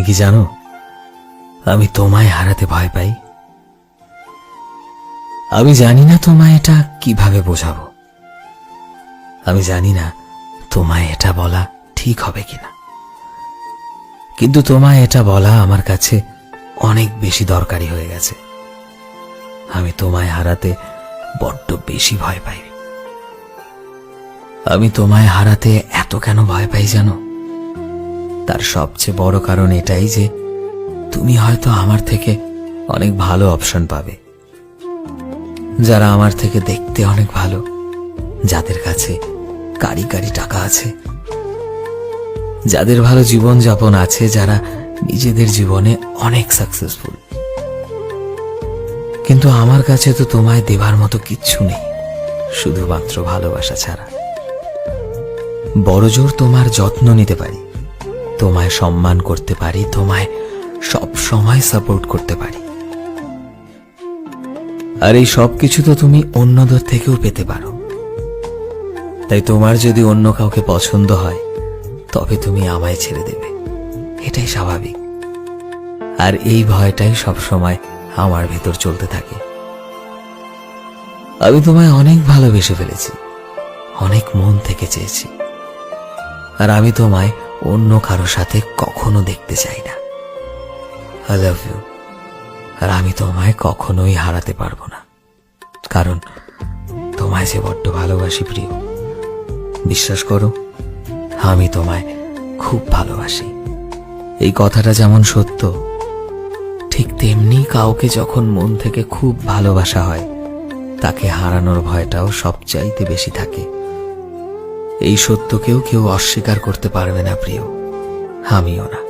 কি জানো, আমি তোমায় হারাতে ভয় পাই। আমি জানি না তোমায় এটা কিভাবে বোঝাবো। আমি জানি না তোমায় এটা বলা ঠিক হবে কিনা, কিন্তু তোমায় এটা বলা আমার কাছে অনেক বেশি দরকারি হয়ে গেছে। আমি তোমায় হারাতে বড্ড বেশি ভয় পাই। আমি তোমায় হারাতে এত কেন ভয় পাই জানো? তার সবচেয়ে বড় কারণ এটাই যে তুমি হয়তো আমার থেকে অনেক ভালো অপশন পাবে, যারা আমার থেকে দেখতে অনেক ভালো, যাদের কাছে কারি কারি টাকা আছে, যাদের ভালো জীবন যাপন আছে, যারা নিজেদের জীবনে অনেক সাকসেসফুল। কিন্তু আমার কাছে তো তোমায় দেবার মতো কিচ্ছু নেই, শুধুমাত্র ভালোবাসা ছাড়া। বড়জোর তোমার যত্ন নিতে পারি, তোমায় সম্মান করতে পারি, তোমায় সব সময় সাপোর্ট করতে পারি, আর এই সব কিছু তো তুমি অন্যদের থেকেও পেতে পারো। তাই তোমার যদি অন্য কাউকে পছন্দ হয় তবে তুমি আমায় ছেড়ে দেবে, এটাই স্বাভাবিক। আর এই ভয়টাই সব সময় আমার ভেতর চলতে থাকে। আমি তোমায় অনেক ভালোবেসে ফেলেছি, অনেক মন থেকে চেয়েছি, আর আমি তোমায় অন্য কারো সাথে কখনো দেখতে চাই না। I love you. আর আমি তোমায় কখনোই হারাতে পারবো না, কারণ তোমায় যে বড্ড ভালোবাসি প্রিয়। বিশ্বাস করো, আমি তোমায় খুব ভালোবাসি। এই কথাটা যেমন সত্য, ঠিক তেমনি কাউকে যখন মন থেকে খুব ভালোবাসা হয় তাকে হারানোর ভয়টাও সবচাইতে বেশি থাকে। এই সত্যকেও কেউ অস্বীকার করতে পারবে না প্রিয়, আমিও না।